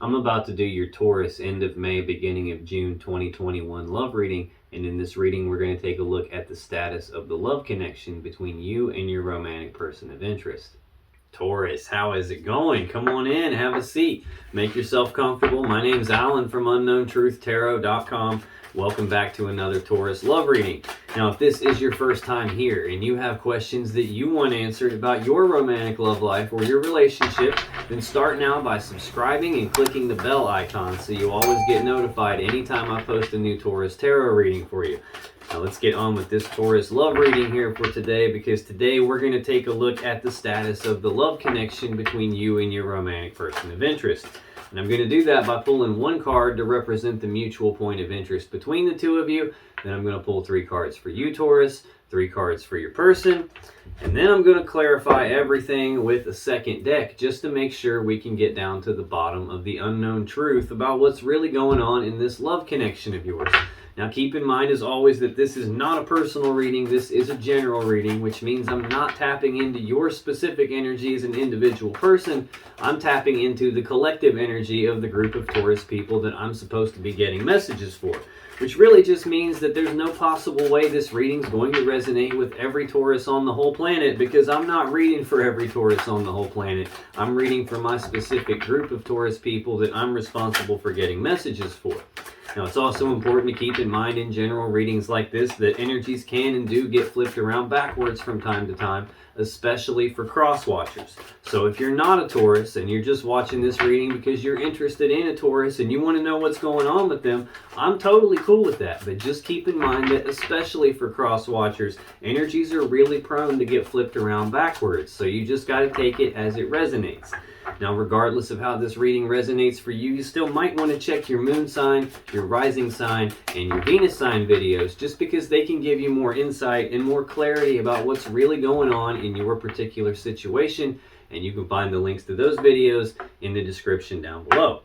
I'm about to do your Taurus end of May, beginning of June 2021 love reading. And in this reading, we're going to take a look at the status of the love connection between you and your romantic person of interest. Taurus, how is it going? Come on in, have a seat, make yourself comfortable. My name's Alan from UnknownTruthTarot.com. Welcome back to another Taurus love reading. Now, if this is your first time here and you have questions that you want answered about your romantic love life or your relationship, then start now by subscribing and clicking the bell icon so you always get notified anytime I post a new Taurus tarot reading for you. Now let's get on with this Taurus love reading here for today, because today we're going to take a look at the status of the love connection between you and your romantic person of interest. And I'm going to do that by pulling one card to represent the mutual point of interest between the two of you. Then I'm going to pull 3 cards for you, Taurus, 3 cards for your person. And then I'm going to clarify everything with a second deck just to make sure we can get down to the bottom of the unknown truth about what's really going on in this love connection of yours. Now keep in mind, as always, that this is not a personal reading. This is a general reading, which means I'm not tapping into your specific energy as an individual person. I'm tapping into the collective energy of the group of Taurus people that I'm supposed to be getting messages for, which really just means that there's no possible way this reading's going to resonate with every Taurus on the whole planet, because I'm not reading for every Taurus on the whole planet. I'm reading for my specific group of Taurus people that I'm responsible for getting messages for. Now, it's also important to keep in mind in general readings like this that energies can and do get flipped around backwards from time to time, especially for cross watchers. So if you're not a Taurus and you're just watching this reading because you're interested in a Taurus and you want to know what's going on with them, I'm totally cool with that. But just keep in mind that especially for cross watchers, energies are really prone to get flipped around backwards. So you just got to take it as it resonates. Now, regardless of how this reading resonates for you, you still might want to check your moon sign, your rising sign, and your Venus sign videos, just because they can give you more insight and more clarity about what's really going on in your particular situation. And you can find the links to those videos in the description down below.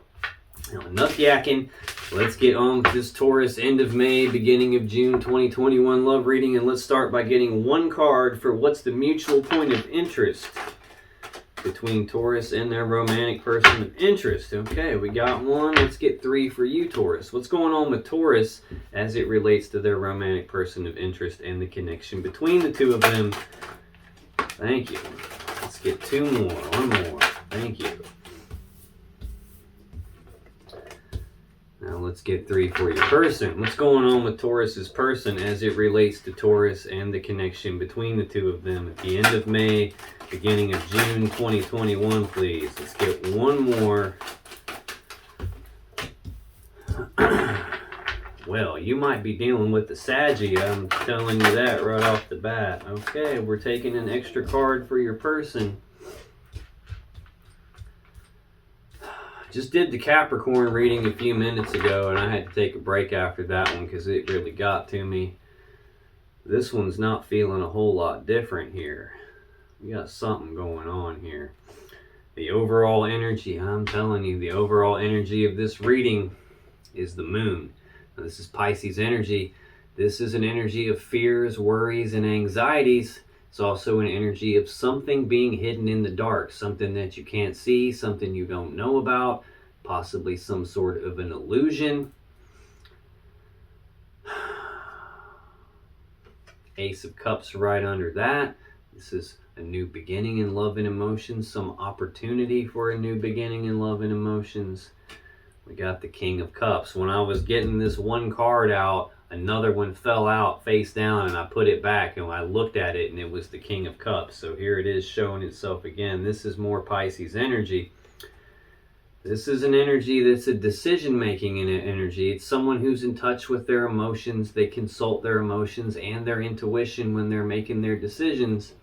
Now, enough yakking. Let's get on with this Taurus end of May, beginning of June 2021 love reading. And let's start by getting one card for what's the mutual point of interest between Taurus and their romantic person of interest. Okay, we got one. Let's get 3 for you, Taurus. What's going on with Taurus as it relates to their romantic person of interest and the connection between the two of them? Thank you. Let's get 2 more. 1 more. Thank you. Now let's get 3 for your person. What's going on with Taurus's person as it relates to Taurus and the connection between the two of them at the end of May, beginning of June 2021, please. Let's get 1 more. Well, you might be dealing with the Saggy. I'm telling you that right off the bat. Okay, we're taking an extra card for your person. Just did the Capricorn reading a few minutes ago, and I had to take a break after that one because it really got to me. This one's not feeling a whole lot different here. We got something going on here. The overall energy, I'm telling you, the overall energy of this reading is the moon. Now, this is Pisces energy. This is an energy of fears, worries, and anxieties. It's also an energy of something being hidden in the dark, something that you can't see, something you don't know about, possibly some sort of an illusion. Ace of Cups right under that. This is a new beginning in love and emotions, some opportunity for a new beginning in love and emotions. We got the King of Cups. When I was getting this one card out, another one fell out face down, and I put it back and I looked at it and it was the King of Cups. So here it is showing itself again. This is more Pisces energy. This is an energy that's a decision-making energy. It's someone who's in touch with their emotions. They consult their emotions and their intuition when they're making their decisions.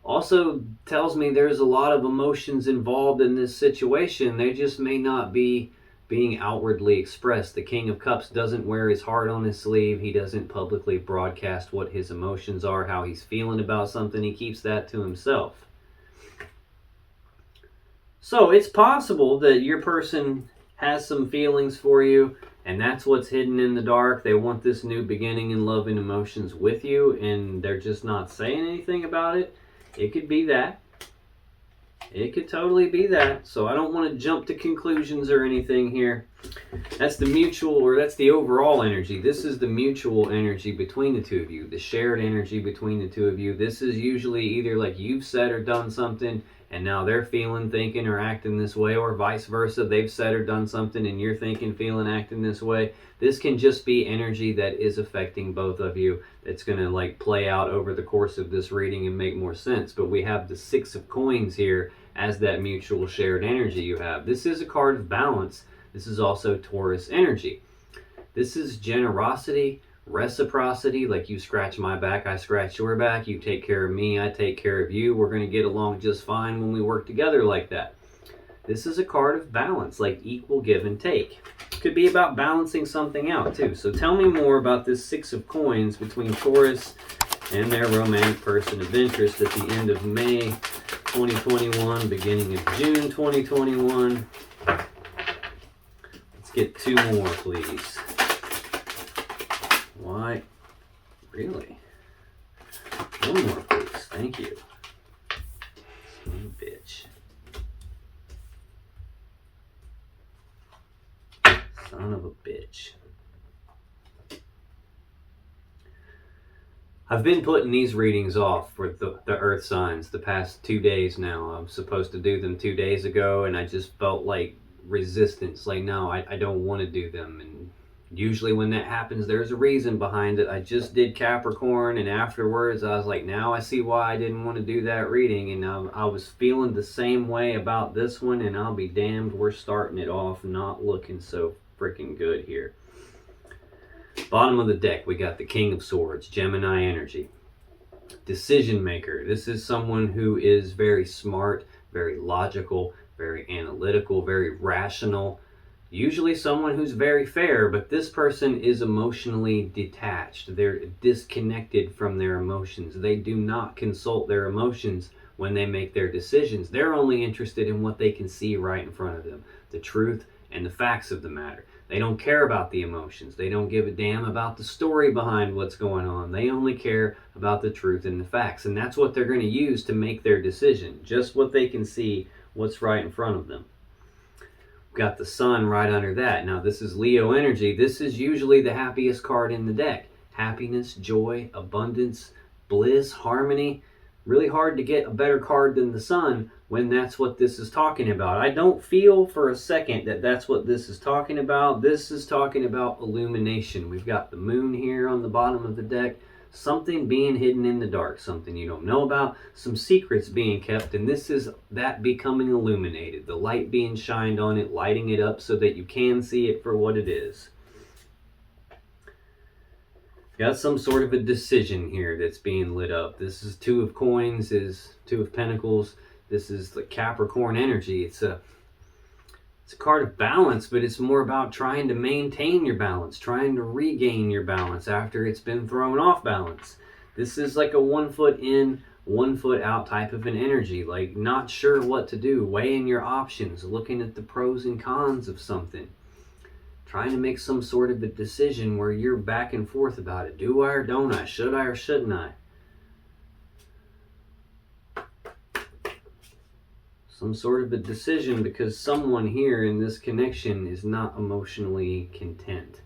Also tells me there's a lot of emotions involved in this situation. They just may not be being outwardly expressed. The King of Cups doesn't wear his heart on his sleeve. He doesn't publicly broadcast what his emotions are, how he's feeling about something. He keeps that to himself. So it's possible that your person has some feelings for you, and that's what's hidden in the dark. They want this new beginning in love and emotions with you, and they're just not saying anything about it. It could be that. It could totally be that. So I don't want to jump to conclusions or anything here. That's the mutual, or that's the overall energy. This is the mutual energy between the two of you, the shared energy between the two of you. This is usually either like you've said or done something, and now they're feeling, thinking, or acting this way, or vice versa. They've said or done something, and you're thinking, feeling, acting this way. This can just be energy that is affecting both of you. It's going to like play out over the course of this reading and make more sense. But we have the Six of Coins here as that mutual shared energy you have. This is a card of balance. This is also Taurus energy. This is generosity, reciprocity, like you scratch my back, I scratch your back, you take care of me, I take care of you. We're going to get along just fine when we work together like that. This is a card of balance, like equal give and take. Could be about balancing something out too. So tell me more about this Six of Coins between Taurus and their romantic person of interest at the end of May 2021, beginning of June 2021. Let's get two more, please. Why? Really? One more, please. Thank you. Son of a bitch. Son of a bitch. I've been putting these readings off for the earth signs the past 2 days now. I was supposed to do them 2 days ago, and I just felt like resistance. Like, no, I don't want to do them. And usually when that happens, there's a reason behind it. I just did Capricorn, and afterwards I was like, now I see why I didn't want to do that reading. And I was feeling the same way about this one, and I'll be damned, we're starting it off not looking so freaking good here. Bottom of the deck, we got the King of Swords, Gemini energy. Decision maker. This is someone who is very smart, very logical, very analytical, very rational. Usually someone who's very fair, but this person is emotionally detached. They're disconnected from their emotions. They do not consult their emotions when they make their decisions. They're only interested in what they can see right in front of them, the truth and the facts of the matter. They don't care about the emotions. They don't give a damn about the story behind what's going on. They only care about the truth and the facts. And that's what they're going to use to make their decision. Just what they can see, what's right in front of them. We've got the Sun right under that. Now this is Leo energy. This is usually the happiest card in the deck. Happiness, joy, abundance, bliss, harmony. Really hard to get a better card than the Sun when that's what this is talking about. I don't feel for a second that that's what this is talking about. This is talking about illumination. We've got the Moon here on the bottom of the deck. Something being hidden in the dark. Something you don't know about. Some secrets being kept. And this is that becoming illuminated. The light being shined on it, lighting it up so that you can see it for what it is. Got some sort of a decision here that's being lit up. This is Two of Coins, is Two of Pentacles. This is the Capricorn energy. It's a card of balance, but it's more about trying to maintain your balance, trying to regain your balance after it's been thrown off balance. This is like a 1 foot in, 1 foot out type of an energy, like not sure what to do, weighing your options, looking at the pros and cons of something. Trying to make some sort of a decision where you're back and forth about it. Do I or don't I? Should I or shouldn't I? Some sort of a decision because someone here in this connection is not emotionally content.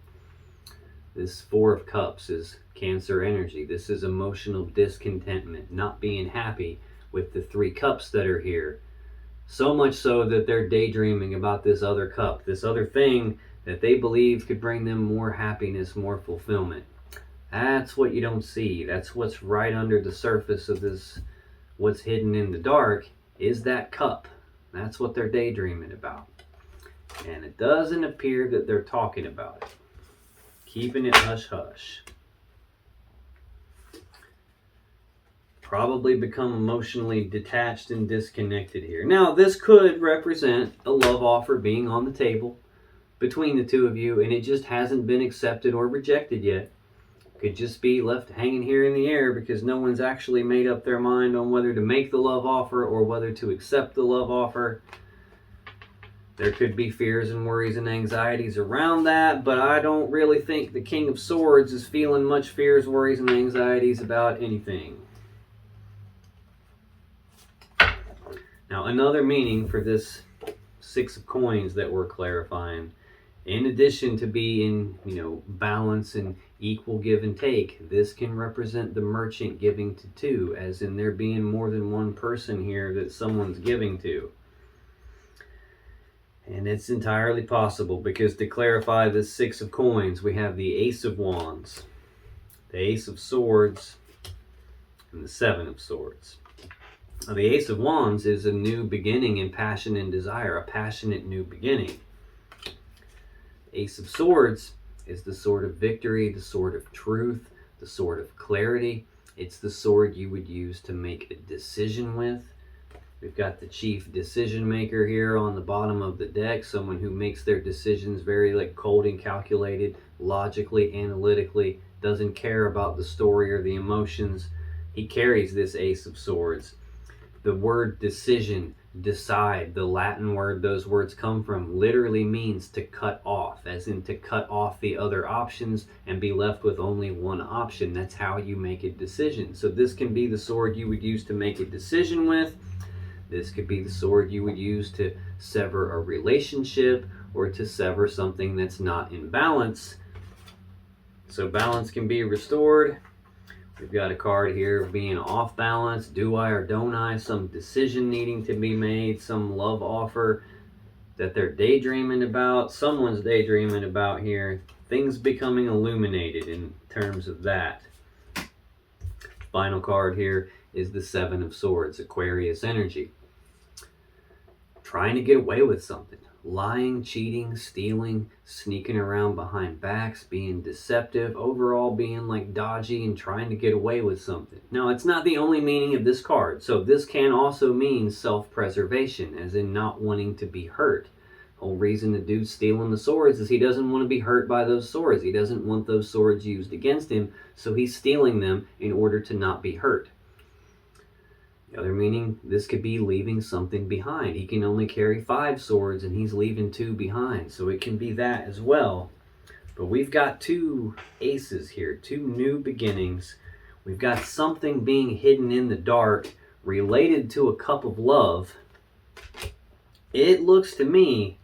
This Four of Cups is Cancer energy. This is emotional discontentment, not being happy with the 3 cups that are here. So much so that they're daydreaming about this other cup, this other thing that they believe could bring them more happiness, more fulfillment. That's what you don't see. That's what's right under the surface of this. What's hidden in the dark is that cup. That's what they're daydreaming about. And it doesn't appear that they're talking about it. Keeping it hush-hush. Probably become emotionally detached and disconnected here. Now, this could represent a love offer being on the table between the two of you, and it just hasn't been accepted or rejected yet. Could just be left hanging here in the air because no one's actually made up their mind on whether to make the love offer or whether to accept the love offer. There could be fears and worries and anxieties around that, but I don't really think the King of Swords is feeling much fears, worries, and anxieties about anything. Now, another meaning for this Six of Coins that we're clarifying, in addition to being, balance and equal give and take, this can represent the merchant giving to two, as in there being more than one person here that someone's giving to. And it's entirely possible, because to clarify this Six of Coins, we have the Ace of Wands, the Ace of Swords, and the Seven of Swords. Now, the Ace of Wands is a new beginning in passion and desire, a passionate new beginning. Ace of Swords is the sword of victory, the sword of truth, the sword of clarity. It's the sword you would use to make a decision with. We've got the chief decision maker here on the bottom of the deck, someone who makes their decisions very cold and calculated, logically, analytically, doesn't care about the story or the emotions. He carries this Ace of Swords. The word decision, decide, the Latin word those words come from, literally means to cut off, as in to cut off the other options and be left with only one option. That's how you make a decision. So this can be the sword you would use to make a decision with. This could be the sword you would use to sever a relationship or to sever something that's not in balance. So balance can be restored. We've got a card here of being off balance. Do I or don't I? Some decision needing to be made. Some love offer that they're daydreaming about. Someone's daydreaming about here. Things becoming illuminated in terms of that. Final card here is the Seven of Swords, Aquarius energy. Trying to get away with something. Lying, cheating, stealing, sneaking around behind backs, being deceptive, overall being dodgy and trying to get away with something. Now, it's not the only meaning of this card. So this can also mean self-preservation, as in not wanting to be hurt. The whole reason the dude's stealing the swords is he doesn't want to be hurt by those swords. He doesn't want those swords used against him, so he's stealing them in order to not be hurt. The other meaning, this could be leaving something behind. He can only carry 5 swords and he's leaving 2 behind. So it can be that as well. But we've got 2 aces here, 2 new beginnings. We've got something being hidden in the dark related to a cup of love. It looks to me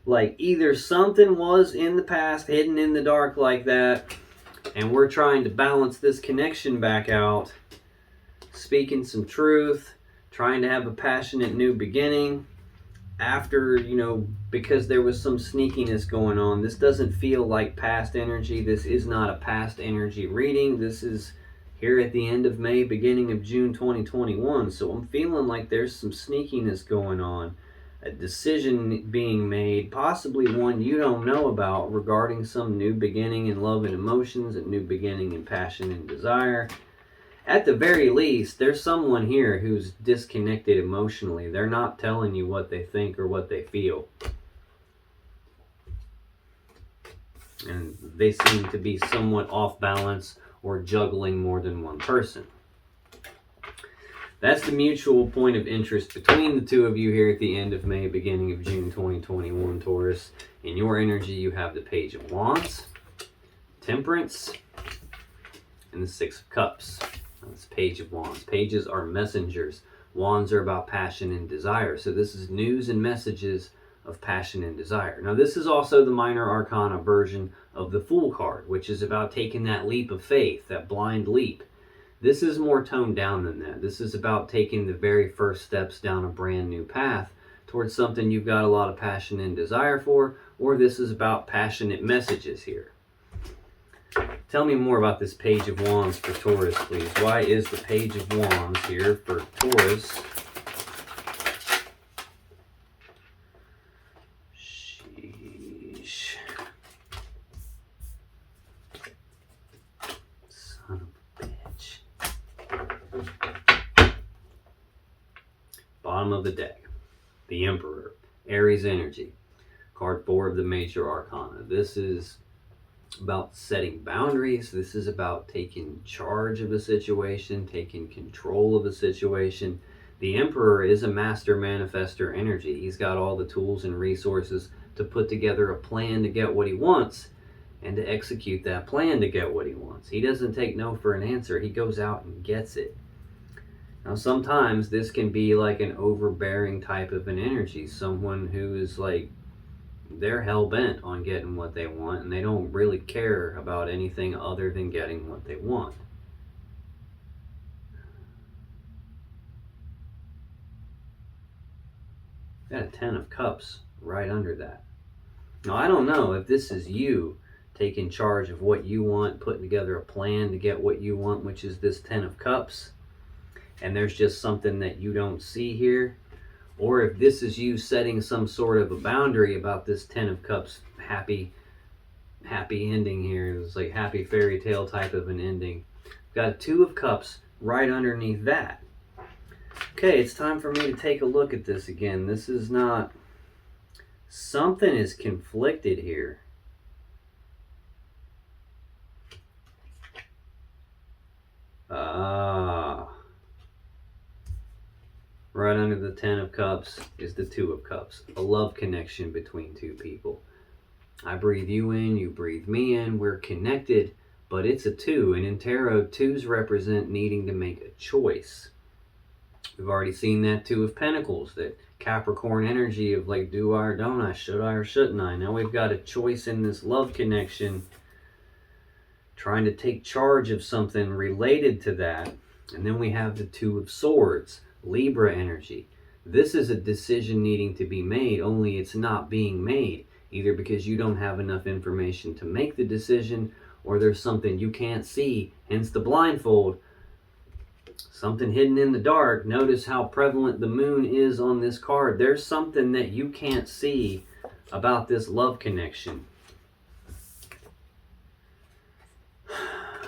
like either something was in the past hidden in the dark like that, and we're trying to balance this connection back out, speaking some truth, trying to have a passionate new beginning after, because there was some sneakiness going on. This doesn't feel like past energy. This is not a past energy reading. This is here at the end of May, beginning of June 2021. So I'm feeling like there's some sneakiness going on. A decision being made, possibly one you don't know about, regarding some new beginning in love and emotions, a new beginning in passion and desire. At the very least, there's someone here who's disconnected emotionally. They're not telling you what they think or what they feel. And they seem to be somewhat off balance or juggling more than one person. That's the mutual point of interest between the two of you here at the end of May, beginning of June 2021, Taurus. In your energy, you have the Page of Wands, Temperance, and the Six of Cups. That's Page of Wands. Pages are messengers. Wands are about passion and desire. So this is news and messages of passion and desire. Now, this is also the minor arcana version of the Fool card, which is about taking that leap of faith, that blind leap. This is more toned down than that. This is about taking the very first steps down a brand new path towards something you've got a lot of passion and desire for, or this is about passionate messages here. Tell me more about this Page of Wands for Taurus, please. Why is the Page of Wands here for Taurus? Sheesh. Son of a bitch. Bottom of the deck. The Emperor. Aries energy. Card 4 of the Major Arcana. This is about setting boundaries. This is about taking charge of a situation, taking control of a situation. The Emperor is a master manifester energy. He's got all the tools and resources to put together a plan to get what he wants and to execute that plan to get what he wants. He doesn't take no for an answer. He goes out and gets it. Now, sometimes this can be like an overbearing type of an energy. Someone who is like, they're hell-bent on getting what they want, and they don't really care about anything other than getting what they want. Got a 10 of Cups right under that. Now, I don't know if this is you taking charge of what you want, putting together a plan to get what you want, which is this 10 of Cups, and there's just something that you don't see here, or if this is you setting some sort of a boundary about this 10 of Cups happy ending here. It's like happy fairy tale type of an ending. Got a 2 of Cups right underneath that. Okay, it's time for me to take a look at this again. This is not... Something is conflicted here. Right under the 10 of Cups is the 2 of Cups. A love connection between two people. I breathe you in, you breathe me in. We're connected, but it's a 2. And in tarot, 2s represent needing to make a choice. We've already seen that 2 of Pentacles, that Capricorn energy of like, do I or don't I, should I or shouldn't I? Now we've got a choice in this love connection, trying to take charge of something related to that. And then we have the 2 of Swords, Libra energy. This is a decision needing to be made, only it's not being made, either because you don't have enough information to make the decision, or there's something you can't see, hence the blindfold. Something hidden in the dark. Notice how prevalent the moon is on this card. There's something that you can't see about this love connection.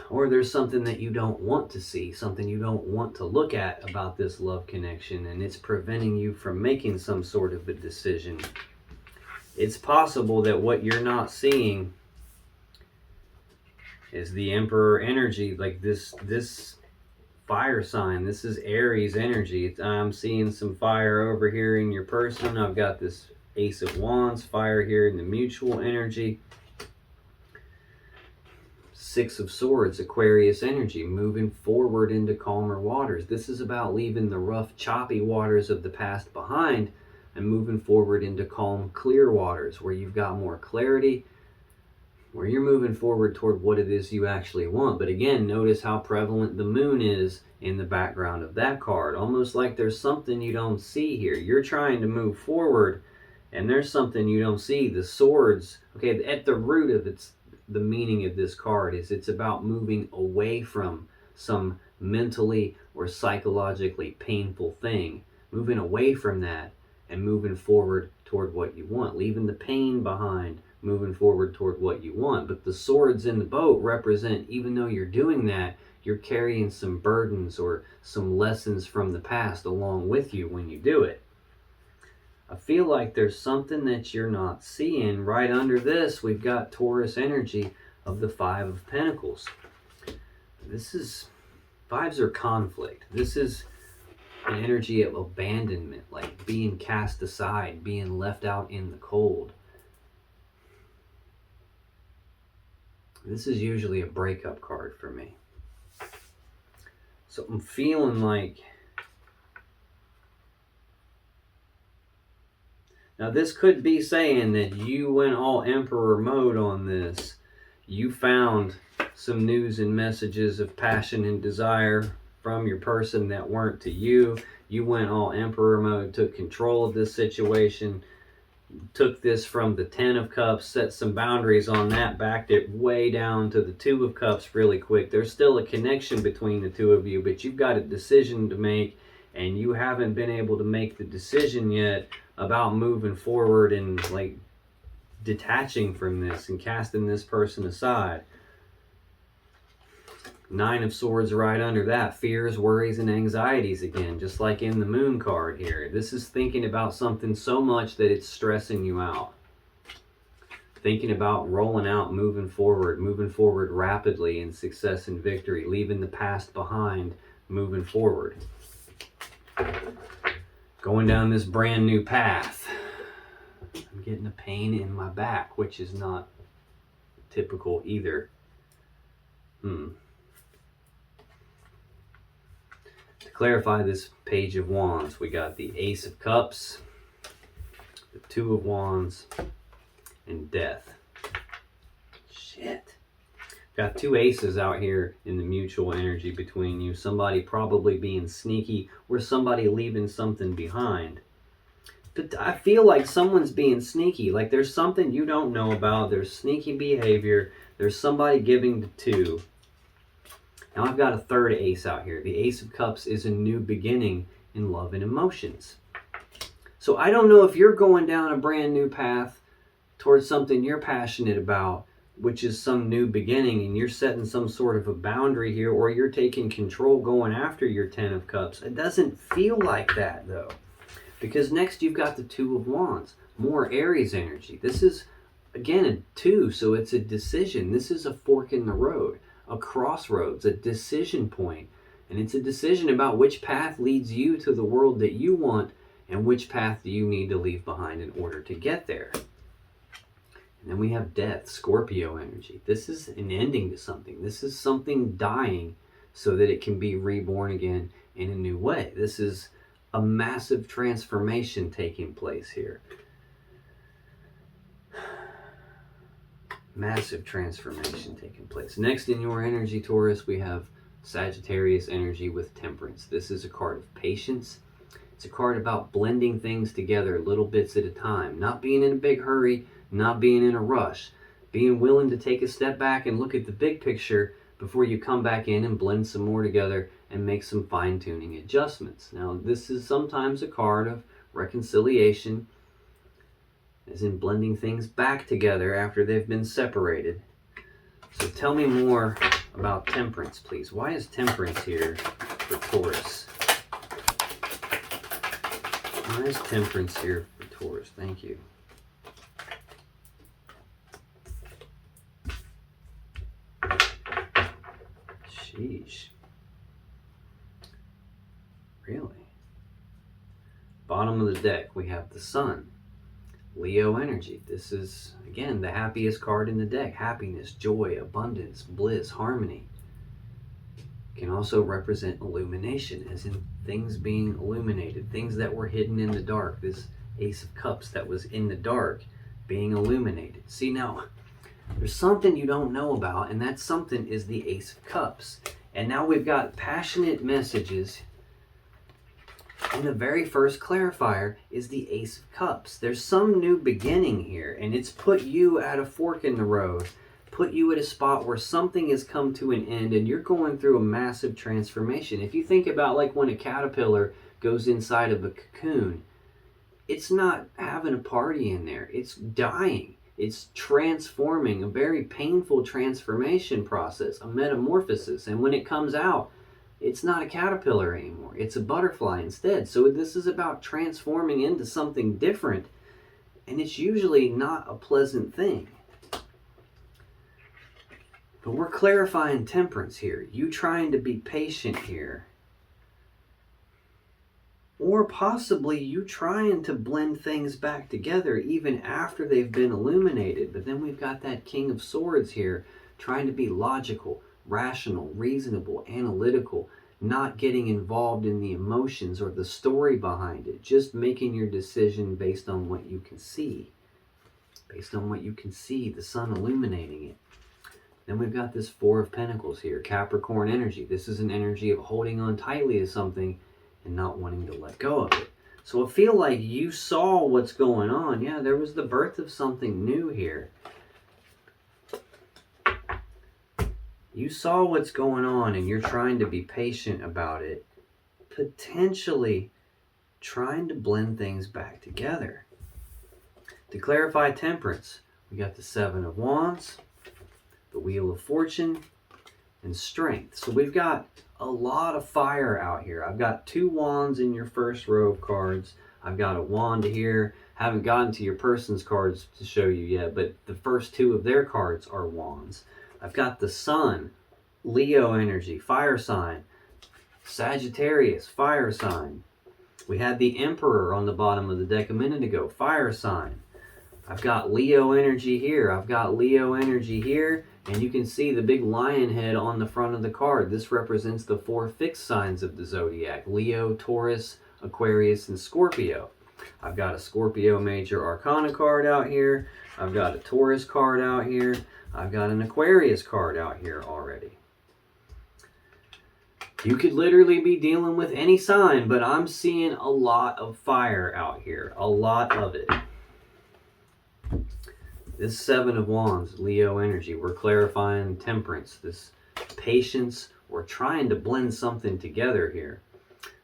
Or there's something that you don't want to see, something you don't want to look at about this love connection, and it's preventing you from making some sort of a decision. It's possible that what you're not seeing is the Emperor energy, like this fire sign. This is Aries energy. I'm seeing some fire over here in your person. I've got this Ace of Wands, fire here in the mutual energy. 6 of Swords, Aquarius energy, moving forward into calmer waters. This is about leaving the rough, choppy waters of the past behind and moving forward into calm, clear waters where you've got more clarity, where you're moving forward toward what it is you actually want. But again, notice how prevalent the moon is in the background of that card. Almost like there's something you don't see here. You're trying to move forward, and there's something you don't see. The swords, okay, at the root of the meaning of this card is it's about moving away from some mentally or psychologically painful thing. Moving away from that and moving forward toward what you want. Leaving the pain behind, moving forward toward what you want. But the swords in the boat represent, even though you're doing that, you're carrying some burdens or some lessons from the past along with you when you do it. I feel like there's something that you're not seeing. Right under this, we've got Taurus energy of the 5 of Pentacles. This is, 5s are conflict. This is an energy of abandonment, like being cast aside, being left out in the cold. This is usually a breakup card for me. So I'm feeling like... Now this could be saying that you went all Emperor mode on this. You found some news and messages of passion and desire from your person that weren't to you. You went all Emperor mode, took control of this situation, took this from the 10 of Cups, set some boundaries on that, backed it way down to the 2 of Cups really quick. There's still a connection between the two of you, but you've got a decision to make, and you haven't been able to make the decision yet about moving forward and like detaching from this and casting this person aside. 9 of Swords right under that. Fears, worries, and anxieties again, just like in the moon card here. This is thinking about something so much that it's stressing you out. Thinking about rolling out, moving forward rapidly in success and victory, leaving the past behind, moving forward. Going down this brand new path. I'm getting a pain in my back, which is not typical either. To clarify this Page of Wands, we got the Ace of Cups, the Two of Wands, and Death. Shit. Got two aces out here in the mutual energy between you. Somebody probably being sneaky or somebody leaving something behind. But I feel like someone's being sneaky. Like there's something you don't know about. There's sneaky behavior. There's somebody giving to two. Now I've got a third ace out here. The Ace of Cups is a new beginning in love and emotions. So I don't know if you're going down a brand new path towards something you're passionate about, which is some new beginning, and you're setting some sort of a boundary here, or you're taking control going after your Ten of Cups. It doesn't feel like that though. Because next you've got the Two of Wands, more Aries energy. This is, again, a two, so it's a decision. This is a fork in the road, a crossroads, a decision point. And it's a decision about which path leads you to the world that you want and which path do you need to leave behind in order to get there. And then we have Death, Scorpio energy. This is an ending to something. This is something dying so that it can be reborn again in a new way. This is a massive transformation taking place here. Massive transformation taking place. Next in your energy, Taurus, we have Sagittarius energy with Temperance. This is a card of patience. It's a card about blending things together little bits at a time. Not being in a big hurry, not being in a rush. Being willing to take a step back and look at the big picture before you come back in and blend some more together and make some fine-tuning adjustments. Now, this is sometimes a card of reconciliation, as in blending things back together after they've been separated. So tell me more about Temperance, please. Why is Temperance here for Taurus? Why is Temperance here for Taurus? Thank you. Sheesh. Really? Bottom of the deck, we have the Sun. Leo energy. This is, again, the happiest card in the deck. Happiness, joy, abundance, bliss, harmony. Can also represent illumination, as in things being illuminated, things that were hidden in the dark. This Ace of Cups that was in the dark being illuminated. See, now, there's something you don't know about, and that something is the Ace of Cups. And now we've got passionate messages. And the very first clarifier is the Ace of Cups. There's some new beginning here, and it's put you at a fork in the road, put you at a spot where something has come to an end, and you're going through a massive transformation. If you think about like when a caterpillar goes inside of a cocoon, it's not having a party in there. It's dying. It's transforming, a very painful transformation process, a metamorphosis. And when it comes out, it's not a caterpillar anymore. It's a butterfly instead. So this is about transforming into something different. And it's usually not a pleasant thing. But we're clarifying Temperance here. You trying to be patient here. Or possibly you trying to blend things back together even after they've been illuminated. But then we've got that King of Swords here, trying to be logical, rational, reasonable, analytical, not getting involved in the emotions or the story behind it, just making your decision based on what you can see. Based on what you can see, the sun illuminating it. Then we've got this Four of Pentacles here, Capricorn energy. This is an energy of holding on tightly to something and not wanting to let go of it. So I feel like you saw what's going on. Yeah, there was the birth of something new here. You saw what's going on and you're trying to be patient about it. Potentially trying to blend things back together. To clarify Temperance, we got the Seven of Wands, the Wheel of Fortune, and Strength. So we've got a lot of fire out here. I've got two wands in your first row of cards. I've got a wand here. Haven't gotten to your person's cards to show you yet, but the first two of their cards are wands. I've got the Sun, Leo energy, fire sign. Sagittarius, fire sign. We had the Emperor on the bottom of the deck a minute ago, fire sign. I've got Leo energy here. I've got Leo energy here. And you can see the big lion head on the front of the card. This represents the 4 fixed signs of the zodiac: Leo, Taurus, Aquarius, and Scorpio. I've got a Scorpio Major Arcana card out here. I've got a Taurus card out here. I've got an Aquarius card out here already. You could literally be dealing with any sign, but I'm seeing a lot of fire out here. A lot of it. This 7 of Wands, Leo energy. We're clarifying temperance, this patience. We're trying to blend something together here.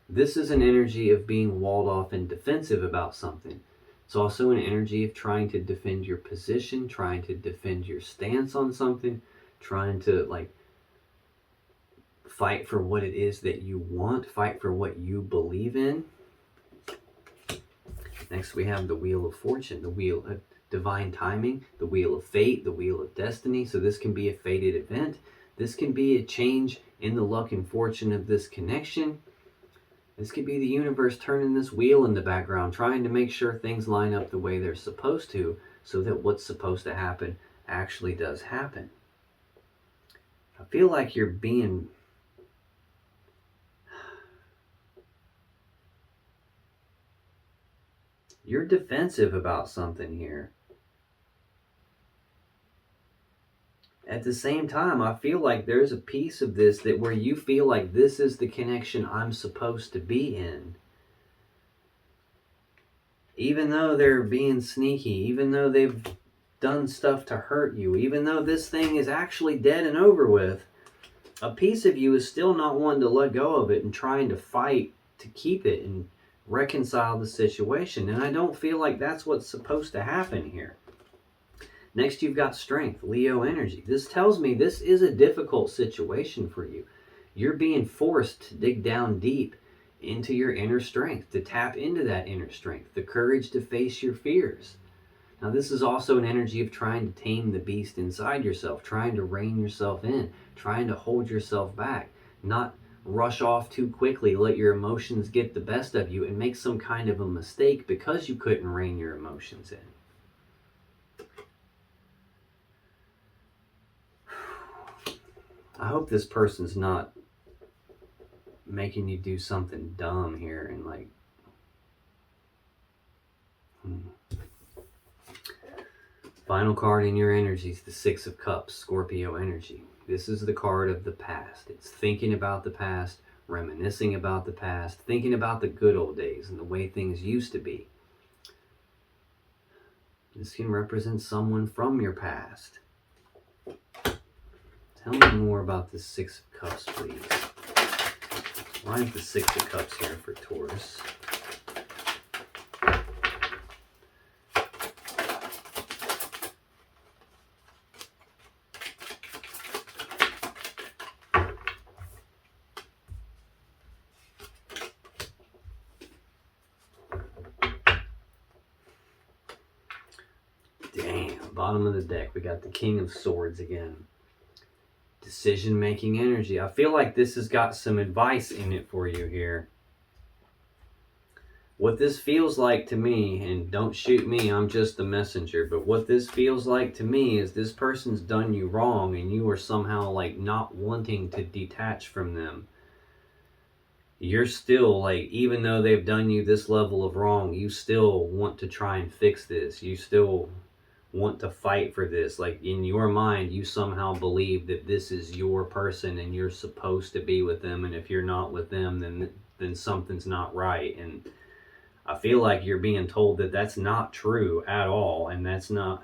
This is an energy of being walled off and defensive about something. It's also an energy of trying to defend your position, trying to defend your stance on something, trying to like fight for what it is that you want, fight for what you believe in. Next we have the Wheel of Fortune, the Wheel of Divine Timing, the Wheel of Fate, the Wheel of Destiny. So this can be a fated event. This can be a change in the luck and fortune of this connection. This could be the universe turning this wheel in the background, trying to make sure things line up the way they're supposed to, so that what's supposed to happen actually does happen. I feel like you're defensive about something here. At the same time, I feel like there's a piece of this that where you feel like this is the connection I'm supposed to be in. Even though they're being sneaky, even though they've done stuff to hurt you, even though this thing is actually dead and over with, a piece of you is still not wanting to let go of it and trying to fight to keep it and reconcile the situation. And I don't feel like that's what's supposed to happen here. Next, you've got Strength, Leo energy. This tells me this is a difficult situation for you. You're being forced to dig down deep into your inner strength, to tap into that inner strength, the courage to face your fears. Now, this is also an energy of trying to tame the beast inside yourself, trying to rein yourself in, trying to hold yourself back, not rush off too quickly, let your emotions get the best of you and make some kind of a mistake because you couldn't rein your emotions in. I hope this person's not making you do something dumb here and like... Final card in your energies, the 6 of Cups, Scorpio energy. This is the card of the past. It's thinking about the past, reminiscing about the past, thinking about the good old days and the way things used to be. This can represent someone from your past. Tell me more about the 6 of Cups, please. Why is the 6 of Cups here for Taurus? Damn, bottom of the deck, we got the King of Swords again. Decision-making energy. I feel like this has got some advice in it for you here. What this feels like to me, and don't shoot me, I'm just the messenger, but what this feels like to me is this person's done you wrong and you are somehow like not wanting to detach from them. You're still like, even though they've done you this level of wrong, you still want to try and fix this. You still want to fight for this. Like in your mind, you somehow believe that this is your person and you're supposed to be with them, and if you're not with them, then something's not right. And I feel like you're being told that that's not true at all, and that's not...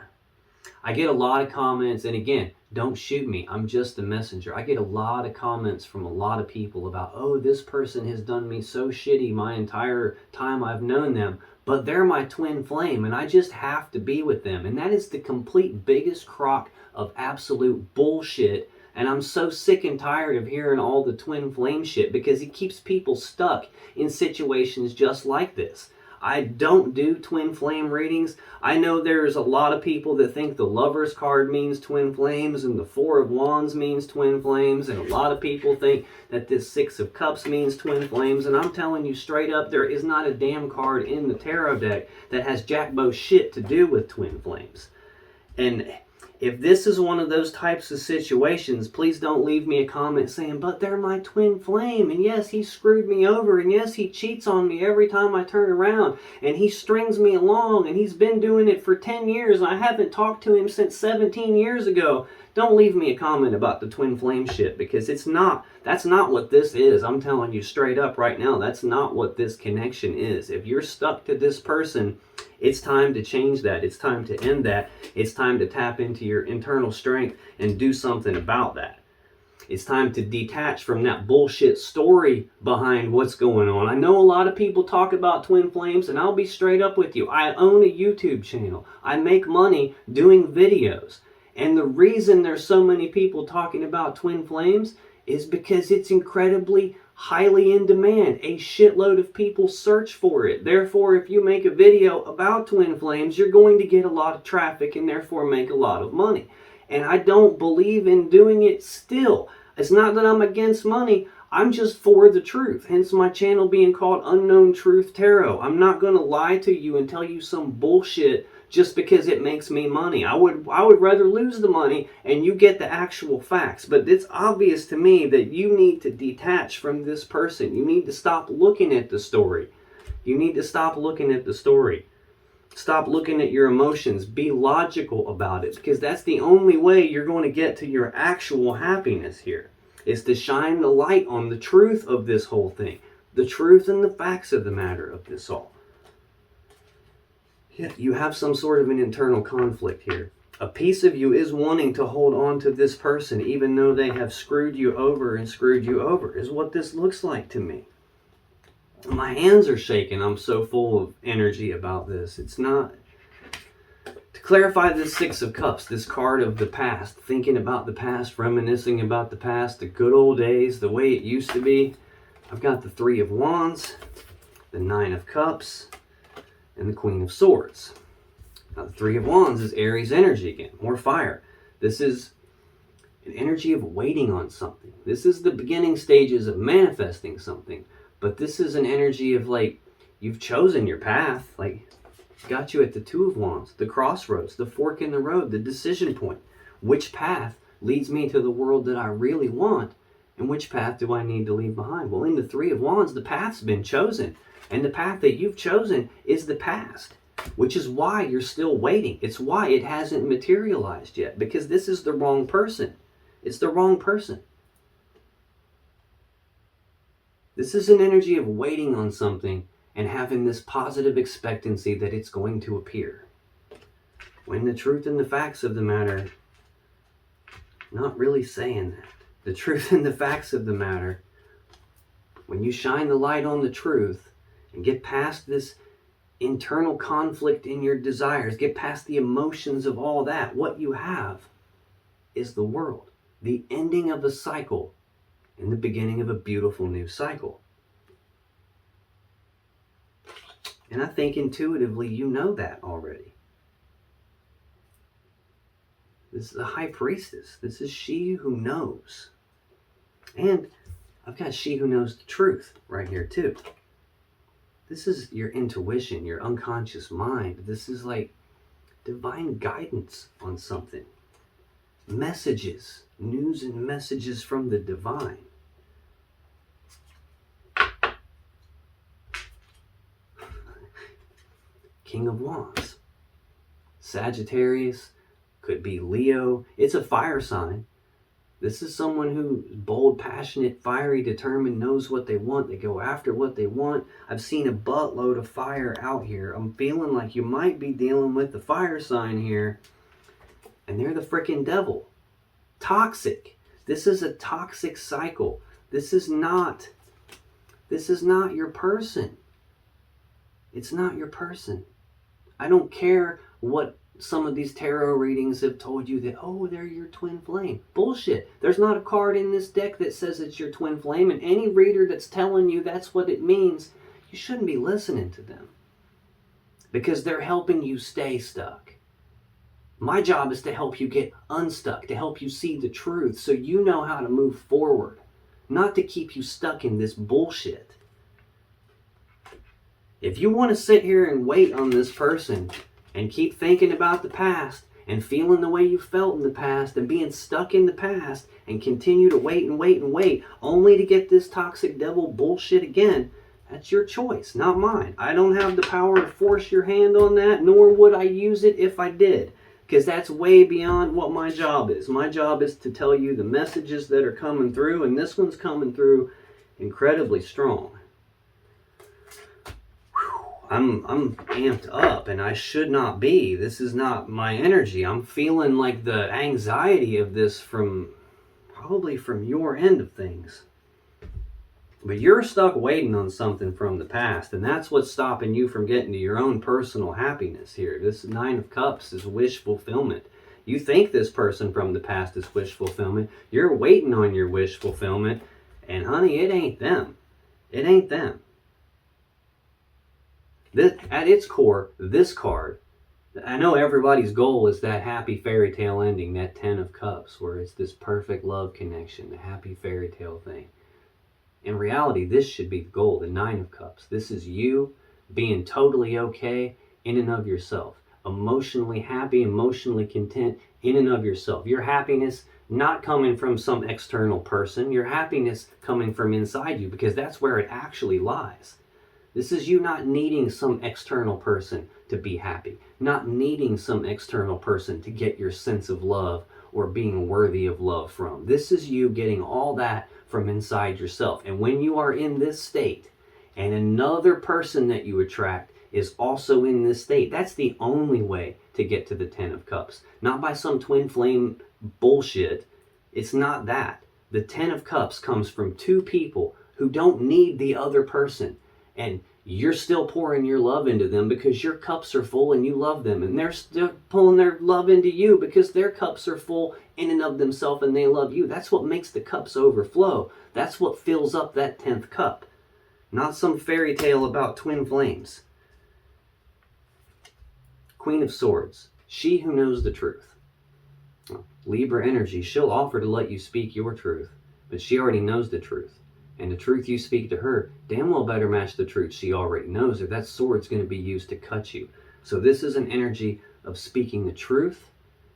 I get a lot of comments, and again, don't shoot me, I'm just the messenger. I get a lot of comments from a lot of people about, oh, this person has done me so shitty my entire time I've known them, but they're my twin flame and I just have to be with them. And that is the complete biggest crock of absolute bullshit. And I'm so sick and tired of hearing all the twin flame shit because it keeps people stuck in situations just like this. I don't do twin flame readings. I know there's a lot of people that think the Lover's card means twin flames and the 4 of Wands means twin flames, and a lot of people think that this 6 of Cups means twin flames, and I'm telling you straight up, there is not a damn card in the tarot deck that has jackbo shit to do with twin flames. And If this is one of those types of situations, please don't leave me a comment saying, but they're my twin flame, and yes, he screwed me over, and yes, he cheats on me every time I turn around, and he strings me along, and he's been doing it for 10 years, and I haven't talked to him since 17 years ago. Don't leave me a comment about the twin flame shit, because that's not what this is. I'm telling you straight up right now, that's not what this connection is. If you're stuck to this person, it's time to change that. It's time to end that. It's time to tap into your internal strength and do something about that. It's time to detach from that bullshit story behind what's going on. I know a lot of people talk about twin flames, and I'll be straight up with you. I own a YouTube channel. I make money doing videos. And the reason there's so many people talking about twin flames is because it's incredibly highly in demand. A shitload of people search for it. Therefore, if you make a video about twin flames, you're going to get a lot of traffic and therefore make a lot of money. And I don't believe in doing it still. It's not that I'm against money. I'm just for the truth. Hence my channel being called Unknown Truth Tarot. I'm not going to lie to you and tell you some bullshit just because it makes me money. I would rather lose the money and you get the actual facts. But it's obvious to me that you need to detach from this person. You need to stop looking at the story. You need to stop looking at the story. Stop looking at your emotions. Be logical about it, because that's the only way you're going to get to your actual happiness here, is to shine the light on the truth of this whole thing. The truth and the facts of the matter of this all. Yeah, you have some sort of an internal conflict here. A piece of you is wanting to hold on to this person even though they have screwed you over and screwed you over, is what this looks like to me. My hands are shaking. I'm so full of energy about this. It's not... To clarify this Six of Cups, this card of the past, thinking about the past, reminiscing about the past, the good old days, the way it used to be. I've got the Three of Wands, the Nine of Cups, and the Queen of Swords. Now, the Three of Wands is Aries energy again, more fire. This is an energy of waiting on something. This is the beginning stages of manifesting something. But this is an energy of, like, you've chosen your path. Like, got you at the Two of Wands, the crossroads, the fork in the road, the decision point. Which path leads me to the world that I really want? And which path do I need to leave behind? Well, in the Three of Wands, the path's been chosen. And the path that you've chosen is the past, which is why you're still waiting. It's why it hasn't materialized yet, because this is the wrong person. It's the wrong person. This is an energy of waiting on something and having this positive expectancy that it's going to appear. When the truth and the facts of the matter, not really saying that. The truth and the facts of the matter, when you shine the light on the truth and get past this internal conflict in your desires, get past the emotions of all that, what you have is the world. The ending of a cycle and the beginning of a beautiful new cycle. And I think intuitively you know that already. This is the High Priestess. This is she who knows. And I've got she who knows the truth right here too. This is your intuition, your unconscious mind. This is like divine guidance on something. Messages, news and messages from the divine. King of Wands. Sagittarius, could be Leo. It's a fire sign. This is someone who's bold, passionate, fiery, determined, knows what they want. They go after what they want. I've seen a buttload of fire out here. I'm feeling like you might be dealing with the fire sign here. And they're the freaking devil. Toxic. This is a toxic cycle. This is not your person. It's not your person. I don't care what some of these tarot readings have told you that, oh, they're your twin flame. Bullshit. There's not a card in this deck that says it's your twin flame, and any reader that's telling you that's what it means, you shouldn't be listening to them. Because they're helping you stay stuck. My job is to help you get unstuck, to help you see the truth so you know how to move forward, not to keep you stuck in this bullshit. If you want to sit here and wait on this person and keep thinking about the past and feeling the way you felt in the past and being stuck in the past and continue to wait and wait and wait only to get this toxic devil bullshit again, that's your choice, not mine. I don't have the power to force your hand on that, nor would I use it if I did, because that's way beyond what my job is. My job is to tell you the messages that are coming through, and this one's coming through incredibly strong. I'm amped up, and I should not be. This is not my energy. I'm feeling like the anxiety of this probably from your end of things. But you're stuck waiting on something from the past, and that's what's stopping you from getting to your own personal happiness here. This Nine of Cups is wish fulfillment. You think this person from the past is wish fulfillment. You're waiting on your wish fulfillment, and honey, it ain't them. It ain't them. At its core, this card, I know everybody's goal is that happy fairy tale ending, that 10 of Cups, where it's this perfect love connection, the happy fairy tale thing. In reality, this should be the goal, the 9 of Cups. This is you being totally okay in and of yourself, emotionally happy, emotionally content in and of yourself. Your happiness not coming from some external person, your happiness coming from inside you, because that's where it actually lies. This is you not needing some external person to be happy, not needing some external person to get your sense of love or being worthy of love from. This is you getting all that from inside yourself. And when you are in this state, and another person that you attract is also in this state, that's the only way to get to the 10 of Cups. Not by some twin flame bullshit. It's not that. The 10 of Cups comes from two people who don't need the other person. And you're still pouring your love into them because your cups are full and you love them. And they're still pulling their love into you because their cups are full in and of themselves and they love you. That's what makes the cups overflow. That's what fills up that 10th cup. Not some fairy tale about twin flames. Queen of Swords. She who knows the truth. Libra energy. She'll offer to let you speak your truth. But she already knows the truth. And the truth you speak to her damn well better match the truth she already knows, or that sword's going to be used to cut you. So this is an energy of speaking the truth.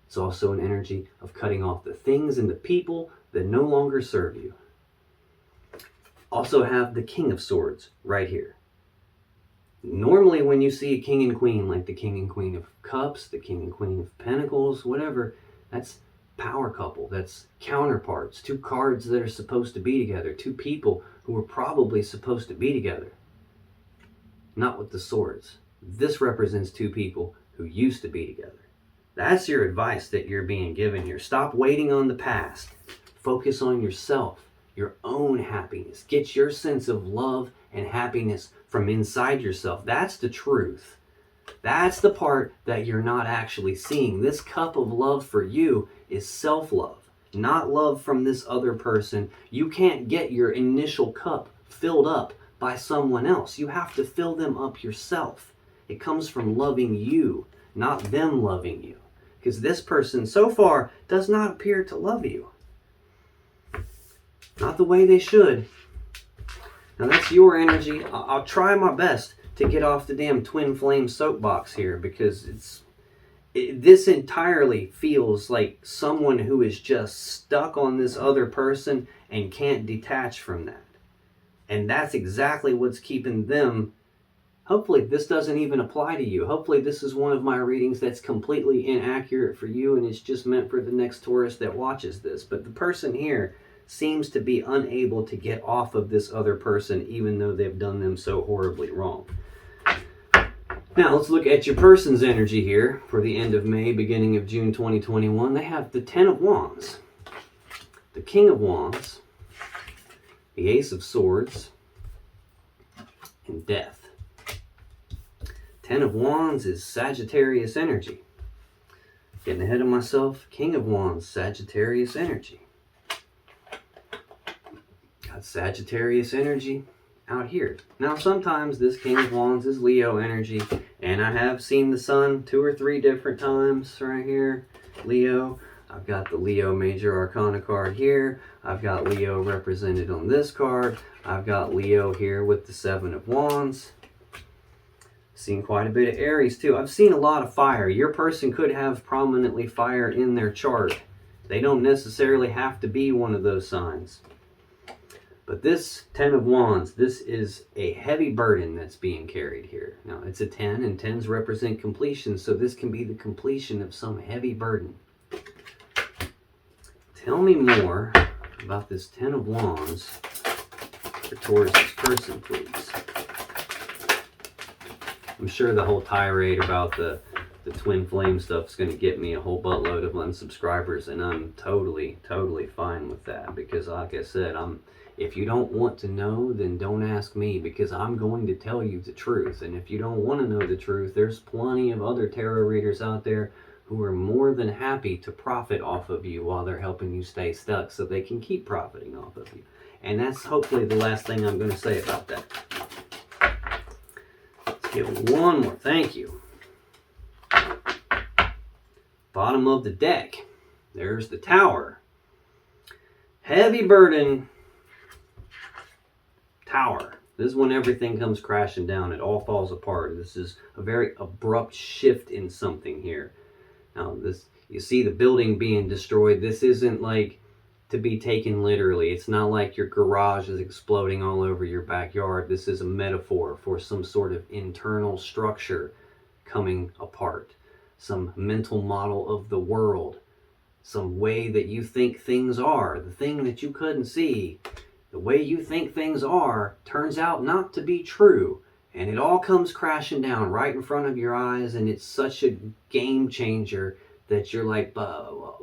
It's also an energy of cutting off the things and the people that no longer serve you. Also have the King of Swords right here. Normally when you see a king and queen, like the King and Queen of Cups, the King and Queen of Pentacles, whatever, that's power couple, that's counterparts, two cards that are supposed to be together, two people who are probably supposed to be together. Not with the swords. This represents two people who used to be together. That's your advice that you're being given here. Stop waiting on the past. Focus on yourself, your own happiness. Get your sense of love and happiness from inside yourself. That's the truth. That's the part that you're not actually seeing. This cup of love for you is self-love, not love from this other person. You can't get your initial cup filled up by someone else. You have to fill them up yourself. It comes from loving you, not them loving you. Because this person so far does not appear to love you. Not the way they should. Now that's your energy. I'll try my best to get off the damn twin flame soapbox here, because this entirely feels like someone who is just stuck on this other person and can't detach from that. And that's exactly what's keeping them. Hopefully this doesn't even apply to you. Hopefully this is one of my readings that's completely inaccurate for you and it's just meant for the next Taurus that watches this. But the person here seems to be unable to get off of this other person even though they've done them so horribly wrong. Now let's look at your person's energy here for the end of May, beginning of June 2021. They have the 10 of Wands, the King of Wands, the Ace of Swords, and Death. 10 of Wands is Sagittarius energy. Getting ahead of myself. King of Wands, Sagittarius energy. Got Sagittarius energy out here. Now sometimes this King of Wands is Leo energy, and I have seen the Sun 2 or 3 different times right here. Leo. I've got the Leo Major Arcana card here. I've got Leo represented on this card. I've got Leo here with the 7 of Wands. Seen quite a bit of Aries too. I've seen a lot of fire. Your person could have prominently fire in their chart. They don't necessarily have to be one of those signs. But this 10 of Wands, this is a heavy burden that's being carried here. Now, it's a 10, and 10s represent completion, so this can be the completion of some heavy burden. Tell me more about this 10 of Wands for Taurus's person, please. I'm sure the whole tirade about the twin flame stuff is going to get me a whole buttload of unsubscribers, and I'm totally fine with that, because like I said, if you don't want to know, then don't ask me, because I'm going to tell you the truth. And if you don't want to know the truth, there's plenty of other tarot readers out there who are more than happy to profit off of you while they're helping you stay stuck, so they can keep profiting off of you. And that's hopefully the last thing I'm going to say about that. Let's get one more. Thank you. Bottom of the deck. There's the Tower. Heavy burden. Tower. This is when everything comes crashing down. It all falls apart. This is a very abrupt shift in something here. Now, you see the building being destroyed. This isn't like to be taken literally. It's not like your garage is exploding all over your backyard. This is a metaphor for some sort of internal structure coming apart. Some mental model of the world. Some way that you think things are. The thing that you couldn't see. The way you think things are turns out not to be true. And it all comes crashing down right in front of your eyes, and it's such a game changer that you're like, but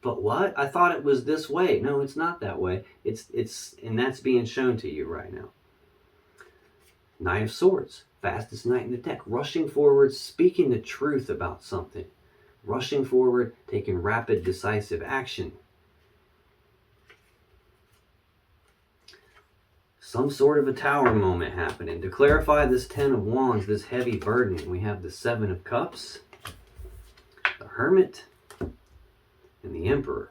what? I thought it was this way. No, it's not that way. And that's being shown to you right now. Knight of Swords, fastest knight in the deck, rushing forward, speaking the truth about something. Rushing forward, taking rapid, decisive action. Some sort of a tower moment happening. To clarify this 10 of Wands, this heavy burden, we have the 7 of Cups, the Hermit, and the Emperor.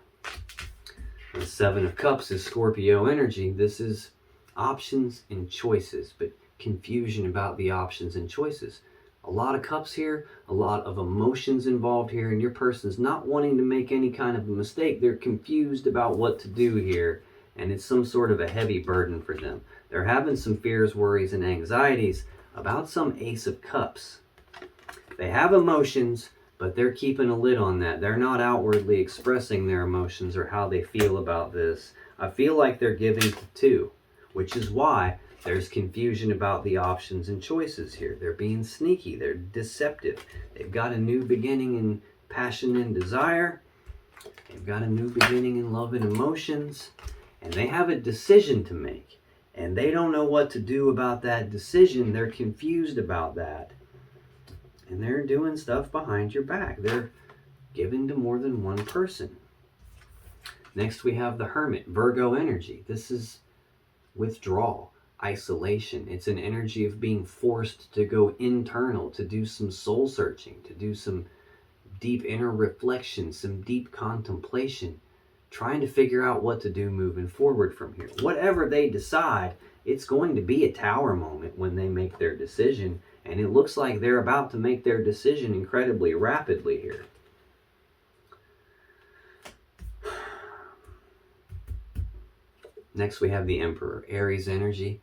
The 7 of Cups is Scorpio energy. This is options and choices, but confusion about the options and choices. A lot of cups here, a lot of emotions involved here, and your person's not wanting to make any kind of a mistake. They're confused about what to do here, and it's some sort of a heavy burden for them. They're having some fears, worries, and anxieties about some Ace of Cups. They have emotions, but they're keeping a lid on that. They're not outwardly expressing their emotions or how they feel about this. I feel like they're giving to 2, which is why there's confusion about the options and choices here. They're being sneaky. They're deceptive. They've got a new beginning in passion and desire. They've got a new beginning in love and emotions. And they have a decision to make. And they don't know what to do about that decision. They're confused about that. And they're doing stuff behind your back. They're giving to more than one person. Next we have the Hermit, Virgo energy. This is withdrawal, isolation. It's an energy of being forced to go internal, to do some soul searching, to do some deep inner reflection, some deep contemplation, trying to figure out what to do moving forward from here. Whatever they decide, it's going to be a tower moment when they make their decision, and it looks like they're about to make their decision incredibly rapidly here. Next we have the Emperor, Aries energy.